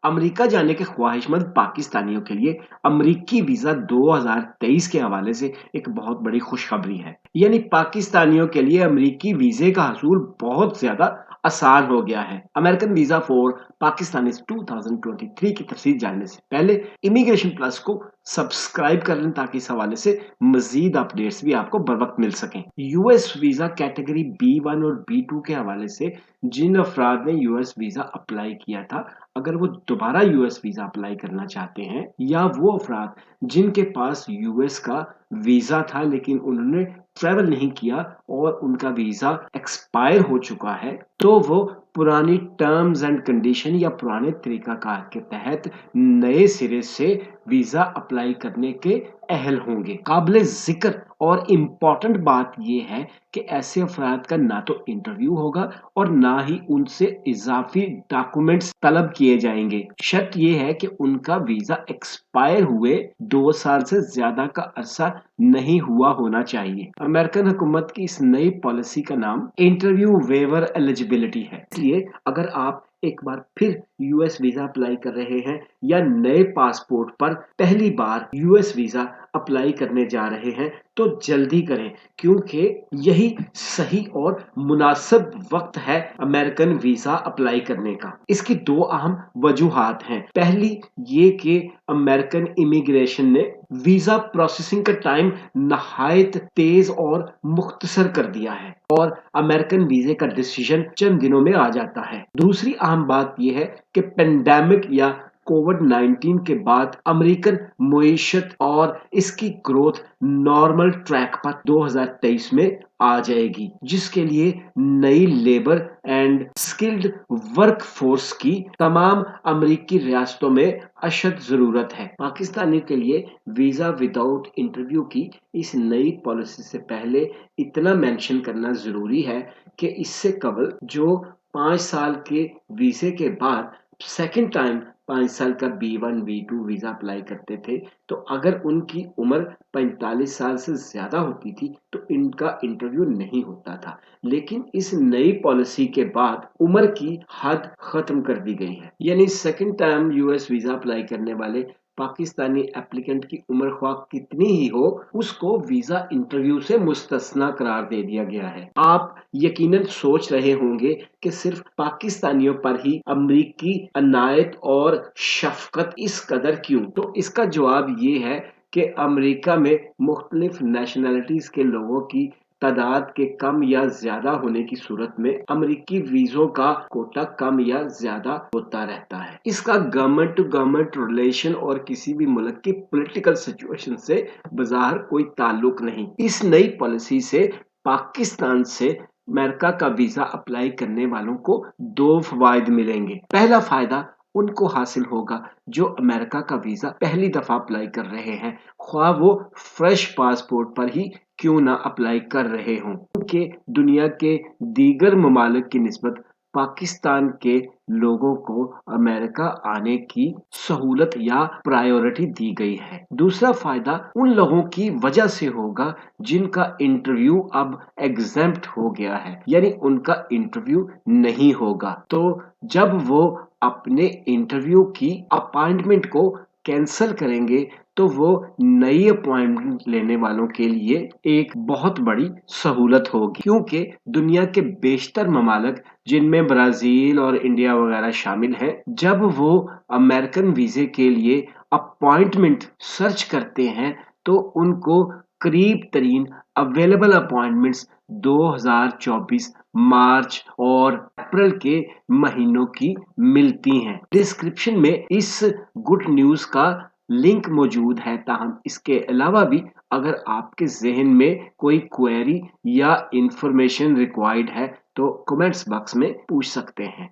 America जाने के ख्वाहिशमंद पाकिस्तानियों के लिए अमेरिकी वीजा 2023 के हवाले से एक बहुत बड़ी खुशखबरी है। यानी पाकिस्तानियों के लिए अमेरिकी वीजे का हसूल बहुत ज्यादा आसान हो गया है। अमेरिकन वीजा फॉर पाकिस्तान 2023 की तफसील जानने से पहले इमिग्रेशन प्लस को सब्सक्राइब कर लें ताकि इस हवाले से मजीद अपडेट्स भी आपको बर वक्त मिल सकें। यूएस वीजा कैटेगरी B1 और B2 के हवाले से जिन अफराद ने यूएस वीजा अप्लाई किया था, अगर वो दोबारा यूएस वीजा अप्लाई करना चाहते हैं, या वो अफराद जिनके पास यूएस का वीजा था लेकिन उन्होंने ट्रेवल नहीं किया और उनका वीजा एक्सपायर हो चुका है, तो वो पुरानी टर्म्स एंड कंडीशन या पुराने तरीकाकार के तहत नए सिरे से वीजा अप्लाई करने के अहल होंगे। काबिल जिक्र और इम्पोर्टेंट बात यह है कि ऐसे अफराद का ना तो इंटरव्यू होगा और ना ही उनसे इजाफी डॉक्यूमेंट्स तलब किए जाएंगे। शर्त यह है कि उनका वीजा एक्सपायर हुए 2 साल से ज्यादा का अरसा नहीं हुआ होना चाहिए। अमेरिकन हुकूमत की इस नई पॉलिसी का नाम इंटरव्यू वेवर एलिजिबिलिटी है। इसलिए अगर आप एक बार फिर यूएस वीजा अप्लाई कर रहे हैं या नए पासपोर्ट पर पहली बार यूएस वीजा अप्लाई करने जा रहे हैं तो जल्दी करें, क्योंकि यही सही और मुनासिब वक्त है अमेरिकन वीजा अप्लाई करने का। इसकी 2 अहम वजूहात हैं। पहली ये कि अमेरिकन इमिग्रेशन ने वीजा प्रोसेसिंग का टाइम नहायत तेज और मुख्तसर कर दिया है और अमेरिकन वीजे का डिसीजन चंद दिनों में आ जाता है। दूसरी अहम बात यह है कि पेंडेमिक या कोविड-19 के बाद अमेरिकन मुईशत और इसकी ग्रोथ नॉर्मल ट्रैक पर 2023 में आ जाएगी, जिसके लिए नई labour and skilled work force की तमाम अमेरिकी रियासतों में अशद जरूरत है। पाकिस्तानी के लिए वीजा विदाउट इंटरव्यू की इस नई पॉलिसी से पहले इतना मेंशन करना जरूरी है कि इससे कबल जो 5 साल के वीजे के बाद सेकेंड टाइम 5 साल का B1 B2 वीजा अप्लाई करते थे, तो अगर उनकी उम्र 45 साल से ज्यादा होती थी तो इनका इंटरव्यू नहीं होता था। लेकिन इस नई पॉलिसी के बाद उम्र की हद खत्म कर दी गई है। यानी second time US visa apply करने वाले पाकिस्तानी एप्लीकेंट की उम्र ख्वाह कितनी ही हो, उसको वीजा इंटरव्यू से मुस्तस्ना करार दे दिया गया है। आप यकीनन सोच रहे होंगे कि सिर्फ पाकिस्तानियों पर ही अमेरिकी अनायत और शफकत इस कदर क्यों? तो इसका जवाब ये है कि अमेरिका में मुख्तलिफ नेशनैलिटीज के लोगों की तादाद के कम या ज्यादा होने की सूरत में अमेरिकी वीजों का कोटा कम या ज्यादा होता रहता है। इसका गवर्नमेंट टू गवर्नमेंट रिलेशन और किसी भी मुल्क की पॉलिटिकल सिचुएशन से बज़ाहिर कोई ताल्लुक नहीं। इस नई पॉलिसी से पाकिस्तान से अमेरिका का वीजा अप्लाई करने वालों को 2 फायदे मिलेंगे। पहला फायदा उनको हासिल होगा जो अमेरिका का वीजा पहली दफा अप्लाई कर रहे हैं, ख्वाह वो फ्रेश पासपोर्ट पर ही क्यों ना अप्लाई कर रहे हों, क्योंकि दुनिया के दीगर ममालिक की निस्बत पाकिस्तान के लोगों को अमेरिका आने की सहूलत या प्रायोरिटी दी गई है। दूसरा फायदा उन लोगों की वजह से होगा जिनका इंटरव्यू अब एग्जेम्प्ट हो गया है, यानी उनका इंटरव्यू नहीं होगा। तो जब वो अपने इंटरव्यू की अपॉइंटमेंट को कैंसिल करेंगे तो वो नई अपॉइंटमेंट लेने वालों के लिए एक बहुत बड़ी सहूलत होगी, क्योंकि दुनिया के बेशतर ममालिक जिनमें ब्राजील और इंडिया वगैरह शामिल हैं, जब वो अमेरिकन वीजे के लिए अपॉइंटमेंट सर्च करते हैं तो उनको करीब तरीन अवेलेबल अपॉइंटमेंट्स 2024 मार्च और अप्रैल के महीनों की मिलती हैं। डिस्क्रिप्शन में इस गुड न्यूज़ का लिंक मौजूद है। ताहम इसके अलावा भी अगर आपके जहन में कोई क्वेरी या इंफॉर्मेशन रिक्वायर्ड है तो कमेंट्स बॉक्स में पूछ सकते हैं।